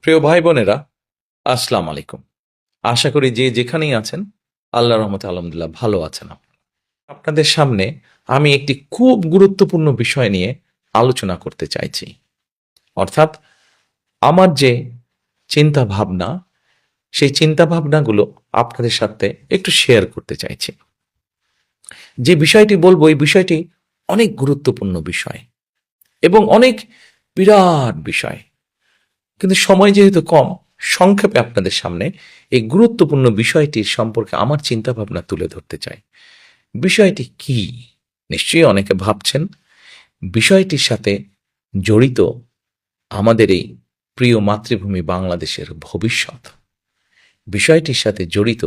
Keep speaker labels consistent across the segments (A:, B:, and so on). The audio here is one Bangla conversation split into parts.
A: প্রিয় ভাই বোনেরা, আসসালামু আলাইকুম। আশা করি যে যেখানেই আছেন আল্লাহর রহমতে আলহামদুলিল্লাহ ভালো আছেন। আপনাদের সামনে আমি একটি খুব গুরুত্বপূর্ণ বিষয় নিয়ে আলোচনা করতে চাইছি। অর্থাৎ আমার যে চিন্তা ভাবনা, সেই চিন্তা ভাবনাগুলো আপনাদের সাথে একটু শেয়ার করতে চাইছি। যে বিষয়টি বলবো এই বিষয়টি অনেক গুরুত্বপূর্ণ বিষয় এবং অনেক বিরাট বিষয়, কিন্তু সময় যেহেতু কম, সংক্ষেপে আপনাদের সামনে এই গুরুত্বপূর্ণ বিষয়টির সম্পর্কে আমার চিন্তা ভাবনা তুলে ধরতে চাই। বিষয়টি কি? নিশ্চয়ই অনেকে ভাবছেন। বিষয়টির সাথে জড়িত আমাদের এই প্রিয় মাতৃভূমি বাংলাদেশের ভবিষ্যৎ। বিষয়টির সাথে জড়িত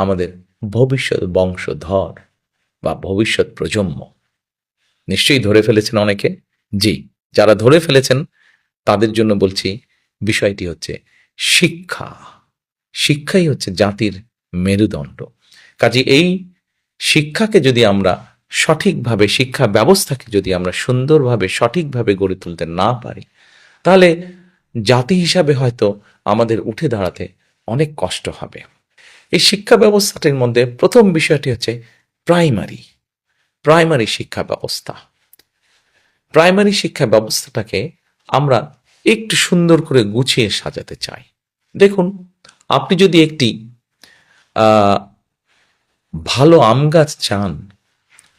A: আমাদের ভবিষ্যৎ বংশধর বা ভবিষ্যৎ প্রজন্ম। নিশ্চয়ই ধরে ফেলেছেন অনেকে। জি, যারা ধরে ফেলেছেন তাদের জন্য বলছি, বিষয়টি হচ্ছে শিক্ষা। শিক্ষাই হচ্ছে জাতির মেরুদণ্ড। কাজে এই শিক্ষাকে যদি আমরা সঠিকভাবে, শিক্ষা ব্যবস্থাকে যদি আমরা সুন্দরভাবে সঠিকভাবে গড়ে তুলতে না পারি, তাহলে জাতি হিসাবে হয়তো আমাদের উঠে দাঁড়াতে অনেক কষ্ট হবে। এই শিক্ষা ব্যবস্থাটির মধ্যে প্রথম বিষয়টি হচ্ছে প্রাইমারি শিক্ষা ব্যবস্থা। প্রাইমারি শিক্ষা ব্যবস্থাটাকে আমরা একটু সুন্দর করে গুছিয়ে সাজাতে চাই। দেখুন, আপনি যদি একটি ভালো আম গাছ চান,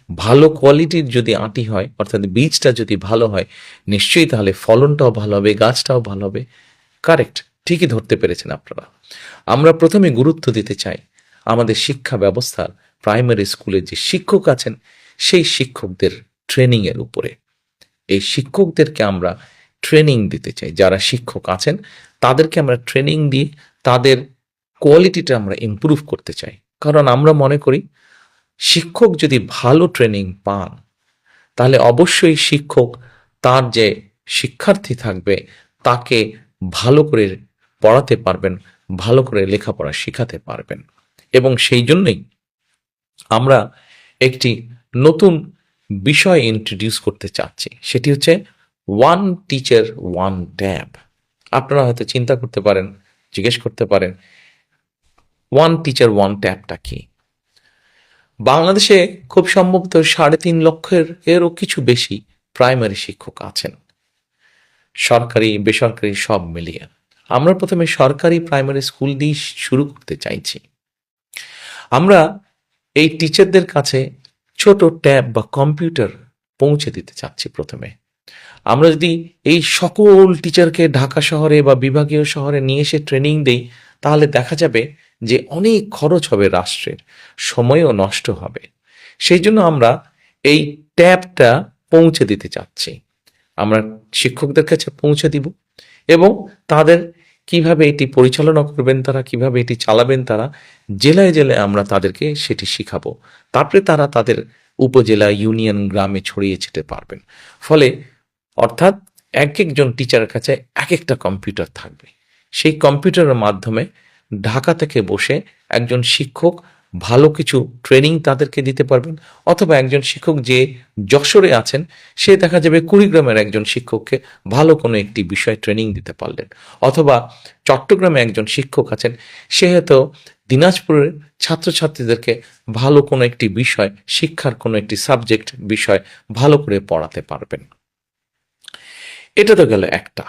A: ভালো কোয়ালিটির যদি আঁটি হয়, অর্থাৎ বীজটা যদি ভালো হয়, নিশ্চয়ই তাহলে ফলনটাও ভালো হবে, গাছটাও ভালো হবে। কারেক্ট, ঠিকই ধরতে পেরেছেন আপনারা। আমরা প্রথমে গুরুত্ব দিতে চাই আমাদের শিক্ষা ব্যবস্থার প্রাইমারি স্কুলে যে শিক্ষক আছেন সেই শিক্ষকদের ট্রেনিংয়ের উপরে। এই শিক্ষকদেরকে আমরা ট্রেনিং দিতে চাই। যারা শিক্ষক আছেন তাদেরকে আমরা ট্রেনিং দিয়ে তাদের কোয়ালিটিটা আমরা ইমপ্রুভ করতে চাই। কারণ আমরা মনে করি শিক্ষক যদি ভালো ট্রেনিং পান, তাহলে অবশ্যই শিক্ষক তার যে শিক্ষার্থী থাকবে তাকে ভালো করে পড়াতে পারবেন, ভালো করে লেখাপড়া শেখাতে পারবেন। এবং সেই জন্যই আমরা একটি নতুন বিষয় ইন্ট্রোডিউস করতে চাচ্ছি, সেটি হচ্ছে ওয়ান টিচার ওয়ান ট্যাব। আপনারা হয়তো চিন্তা করতে পারেন, জিজ্ঞেস করতে পারেন, ওয়ান টিচার ওয়ান ট্যাবটা কি? বাংলাদেশে খুব সম্ভবত 3.5 লক্ষের এরও কিছু বেশি প্রাইমারি শিক্ষক আছেন, সরকারি বেসরকারি সব মিলিয়ে। আমরা প্রথমে সরকারি প্রাইমারি স্কুল দিয়ে শুরু করতে চাইছি। আমরা এই টিচারদের কাছে ছোট ট্যাব বা কম্পিউটার পৌঁছে দিতে চাচ্ছি প্রথমে। আমরা যদি এই সকল টিচারকে ঢাকা শহরে বা বিভাগীয় শহরে নিয়ে এসে ট্রেনিং দেই, তাহলে দেখা যাবে যে অনেক খরচ হবে রাষ্ট্রের, সময়ও নষ্ট হবে। সেই জন্য আমরা এই ট্যাবটা পৌঁছে দিতে চাচ্ছি। আমরা শিক্ষকদের কাছে পৌঁছে দিব এবং তাদের কিভাবে এটি পরিচালনা করবেন, তারা কিভাবে এটি চালাবেন, তারা জেলায় জেলায় আমরা তাদেরকে সেটি শিখাবো। তারপরে তারা তাদের উপজেলা, ইউনিয়ন, গ্রামে ছড়িয়ে ছিটে পারবেন। ফলে অর্থাৎ এক একজন টিচারের কাছে এক একটা কম্পিউটার থাকবে। সেই কম্পিউটারের মাধ্যমে ঢাকা থেকে বসে একজন শিক্ষক ভালো কিছু ট্রেনিং তাদেরকে দিতে পারবেন। অথবা একজন শিক্ষক যে যশোরে আছেন, সে দেখা যাবে কুড়িগ্রামের একজন শিক্ষককে ভালো কোনো একটি বিষয় ট্রেনিং দিতে পারলেন। অথবা চট্টগ্রামে একজন শিক্ষক আছেন, সে হয়তো দিনাজপুরের ছাত্রছাত্রীদেরকে ভালো কোনো একটি বিষয়, শিক্ষার কোনো একটি সাবজেক্ট বিষয় ভালো করে পড়াতে পারবেন। এটা তো গেল একটা।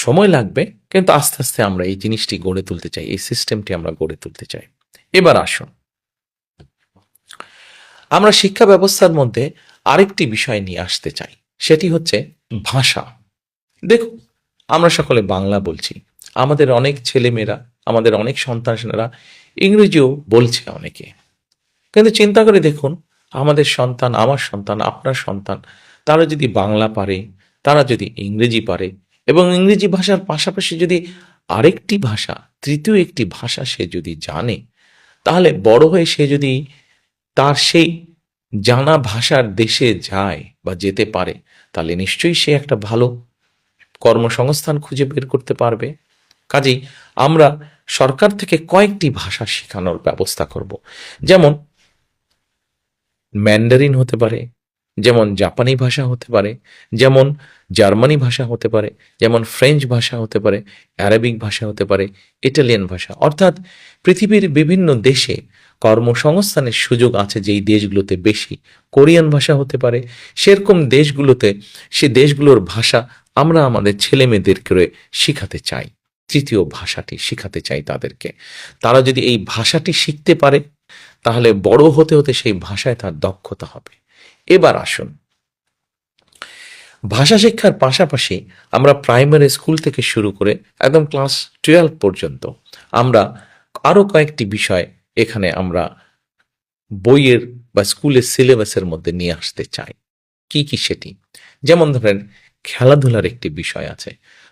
A: সময় লাগবে, কিন্তু আস্তে আস্তে আমরা এই জিনিসটি গড়ে তুলতে চাই, এই সিস্টেমটি আমরা গড়ে তুলতে চাই। এবার আসুন, আমরা শিক্ষা ব্যবস্থার মধ্যে আরেকটি বিষয় নিয়ে আসতে চাই, সেটি হচ্ছে ভাষা। দেখুন, আমরা সকলে বাংলা বলছি, আমাদের অনেক ছেলেমেয়েরা, আমাদের অনেক সন্তানেরা ইংরেজিও বলছে অনেকে। কিন্তু চিন্তা করে দেখুন, আমাদের সন্তান, আমার সন্তান, আপনার সন্তান, তারা যদি বাংলা পারে, তারা যদি ইংরেজি পারে এবং ইংরেজি ভাষার পাশাপাশি যদি আরেকটি ভাষা, তৃতীয় একটি ভাষা সে যদি জানে, তাহলে বড় হয়ে সে যদি তার সেই জানা ভাষার দেশে যায় বা যেতে পারে, তাহলে নিশ্চয়ই সে একটা ভালো কর্মসংস্থান খুঁজে বের করতে পারবে। কাজেই আমরা সরকার থেকে কয়েকটি ভাষা শেখানোর ব্যবস্থা করব। যেমন ম্যান্ডারিন হতে পারে, যেমন জাপানি ভাষা হতে পারে, যেমন জার্মানি ভাষা হতে পারে, যেমন ফ্রেঞ্চ ভাষা হতে পারে, অ্যারাবিক ভাষা হতে পারে, ইটালিয়ান ভাষা। অর্থাৎ পৃথিবীর বিভিন্ন দেশে কর্মসংস্থানের সুযোগ আছে যেই দেশগুলোতে বেশি। কোরিয়ান ভাষা হতে পারে, সেরকম দেশগুলোতে সে দেশগুলোর ভাষা আমরা আমাদের ছেলে মেয়েদেরকে শিখাতে চাই, তৃতীয় ভাষাটি শিখাতে চাই তাদেরকে। তারা যদি এই ভাষাটি শিখতে পারে তাহলে বড় হতে হতে সেই ভাষায় তার দক্ষতা হবে। এবার আসুন, ভাষা শিক্ষার পাশাপাশি আমরা প্রাইমারি স্কুল থেকে শুরু করে একদম ক্লাস 12 পর্যন্ত আমরা আরও কয়েকটি বিষয় এখানে আমরা বইয়ের বা স্কুলের সিলেবাসের মধ্যে নিয়ে আসতে চাই। কি কি সেটি? যেমন ধরেন, খেলাধুলার একটি বিষয় আছে।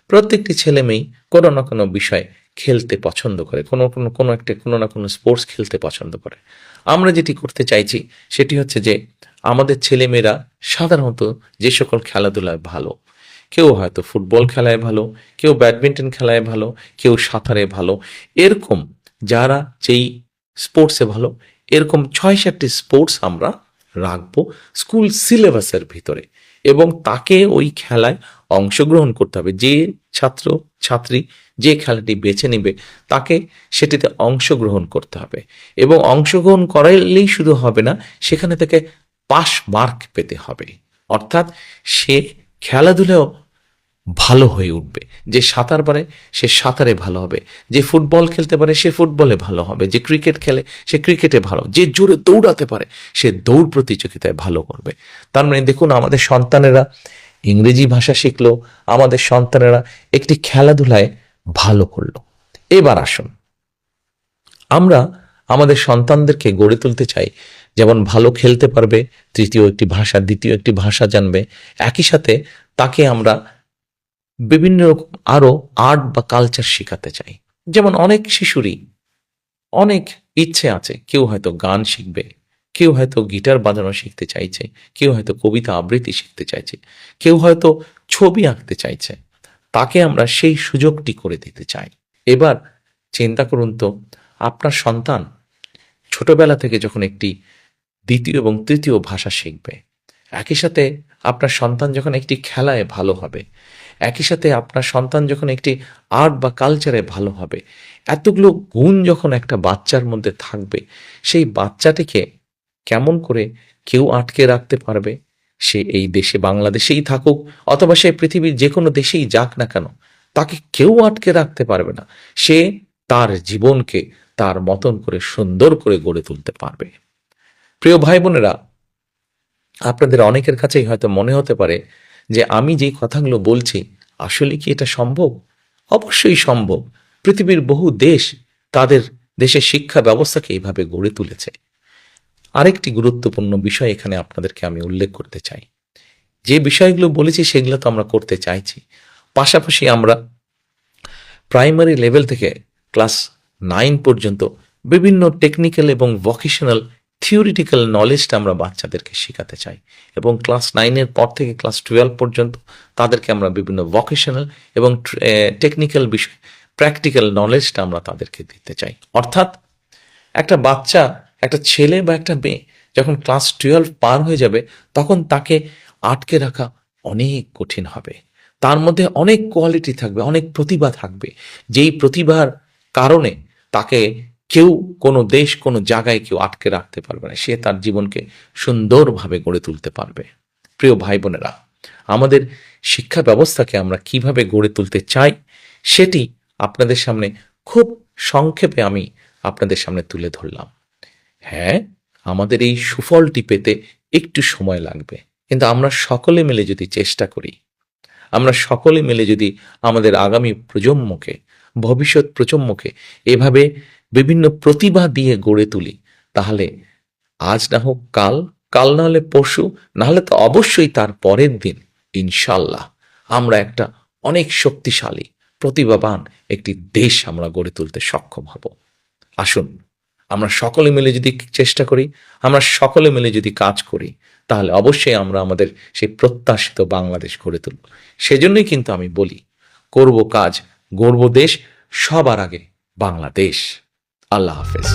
A: প্রত্যেকটি ছেলে মেয়ে কোনো না কোনো বিষয় খেলতে পছন্দ করে, কোনো না কোনো স্পোর্টস খেলতে পছন্দ করে। আমরা যেটি করতে চাইছি সেটি হচ্ছে যে আমাদের ছেলেমেয়েরা সাধারণত যে সকল খেলাধুলায় ভালো, কেউ হয়তো ফুটবল খেলায় ভালো, কেউ ব্যাডমিন্টন খেলায় ভালো, কেউ সাঁতারে ভালো, এরকম যারা যেই স্পোর্টসে ভালো, এরকম 6-7টি স্পোর্টস আমরা রাখবো স্কুল সিলেবাসের ভিতরে, এবং তাকে ওই খেলায় অংশগ্রহণ করতে হবে। যে ছাত্র ছাত্রী যে খেলাটি বেছে নেবে তাকে সেটিতে অংশগ্রহণ করতে হবে, এবং অংশগ্রহণ করাইলেই শুধু হবে না, সেখানে থেকে পাস মার্ক পেতে হবে। অর্থাৎ সে খেলাধুলাও ভালো হয়ে উঠবে। যে সাঁতার পারে সে সাঁতারে ভালো হবে, যে ফুটবল খেলতে পারে সে ফুটবলে ভালো হবে, যে ক্রিকেট খেলে সে ক্রিকেটে ভালো, যে জোরে দৌড়াতে পারে সে দৌড় প্রতিযোগিতায় ভালো করবে। তার মানে দেখুন, আমাদের সন্তানেরা ইংরেজি ভাষা শিখলো, আমাদের সন্তানেরা একটি খেলাধুলায় ভালো করলো। এবার আসুন, আমরা আমাদের সন্তানদেরকে গড়ে তুলতে চাই যেমন ভালো খেলতে পারবে, তৃতীয় একটি ভাষা, দ্বিতীয় একটি ভাষা জানবে, একই সাথে তাকে আমরা বিভিন্ন রকম আরো আর্ট বা কালচার শেখাতে চাই। যেমন অনেক শিশুরই অনেক ইচ্ছে আছে, কেউ হয়তো গান শিখবে, কেউ হয়তো গিটার বাজানো শিখতে চাইছে, কেউ হয়তো কবিতা আবৃত্তি শিখতে চাইছে, কেউ হয়তো ছবি আঁকতে চাইছে, তাকে আমরা সেই সুযোগটি করে দিতে চাই। এবার চিন্তা করুন তো, আপনার সন্তান ছোটবেলা থেকে যখন একটি দ্বিতীয় এবং তৃতীয় ভাষা শিখবে, একই সাথে আপনার সন্তান যখন একটি খেলায় ভালো হবে, একই সাথে আপনার সন্তান যখন একটি আর্ট বা কালচারে ভালো হবে, এতগুলো গুণ যখন একটা বাচ্চার মধ্যে থাকবে, সেই বাচ্চাটিকে কেমন করে কেউ আটকে রাখতে পারবে? সে এই দেশে বাংলাদেশেই থাকুক অথবা সে পৃথিবীর যে কোনো দেশেই যাক না কেন, তাকে কেউ আটকে রাখতে পারবে না। সে তার জীবনকে তার মতন করে সুন্দর করে গড়ে তুলতে পারবে। প্রিয় ভাই বোনেরা, আপনাদের অনেকের কাছেই হয়তো মনে হতে পারে যে আমি যেই কথাগুলো বলছি আসলে কি এটা সম্ভব? অবশ্যই সম্ভব। পৃথিবীর বহু দেশ তাদের দেশের শিক্ষা ব্যবস্থাকে এইভাবে গড়ে তুলেছে। আরেকটি গুরুত্বপূর্ণ বিষয় এখানে আপনাদেরকে আমি উল্লেখ করতে চাই। যে বিষয়গুলো বলেছি সেগুলো তো আমরা করতে চাইছি, পাশাপাশি আমরা প্রাইমারি লেভেল থেকে ক্লাস 9 পর্যন্ত বিভিন্ন টেকনিক্যাল এবং ভোকেশনাল থিওরিটিক্যাল নলেজটা আমরা বাচ্চাদেরকে শেখাতে চাই, এবং ক্লাস 9-এর পর থেকে ক্লাস 12 পর্যন্ত তাদেরকে আমরা বিভিন্ন ভোকেশনাল এবং টেকনিক্যাল বিষয় প্র্যাকটিক্যাল নলেজটা আমরা তাদেরকে দিতে চাই। অর্থাৎ একটা বাচ্চা, একটা ছেলে বা একটা মেয়ে যখন ক্লাস 12 পার হয়ে যাবে, তখন তাকে আটকে রাখা অনেক কঠিন হবে। তার মধ্যে অনেক কোয়ালিটি থাকবে, অনেক প্রতিভা থাকবে, যেই প্রতিভার কারণে তাকে কেউ, কোনো দেশ, কোনো জায়গায় কেউ আটকে রাখতে পারবে না। সে তার জীবনকে সুন্দরভাবে গড়ে তুলতে পারবে। প্রিয় ভাই বোনেরা, আমাদের শিক্ষা ব্যবস্থাকে আমরা কিভাবে গড়ে তুলতে চাই সেটি আপনাদের সামনে খুব সংক্ষেপে আমি আপনাদের সামনে তুলে ধরলাম। হ্যাঁ, আমাদের এই সুফলটি পেতে একটু সময় লাগবে, কিন্তু আমরা সকলে মিলে যদি চেষ্টা করি, আমরা সকলে মিলে যদি আমাদের আগামী প্রজন্মকে, ভবিষ্যৎ প্রজন্মকে এভাবে বিভিন্ন প্রতিভা দিয়ে গড়ে তুলি, তাহলে আজ না হোক কাল, কাল না হলে পরশু, না হলে তো অবশ্যই তার পরের দিন ইনশাল্লাহ আমরা একটা অনেক শক্তিশালী, প্রতিভাবান একটি দেশ আমরা গড়ে তুলতে সক্ষম হব। আসুন, আমরা সকলে মিলে যদি চেষ্টা করি, আমরা সকলে মিলে যদি কাজ করি, তাহলে অবশ্যই আমরা আমাদের সেই প্রত্যাশিত বাংলাদেশ গড়ে তুলব। সেজন্যই কিন্তু আমি বলি, করব কাজ, গড়ব দেশ, সবার আগে বাংলাদেশ। আল্লাহ হাফেজ।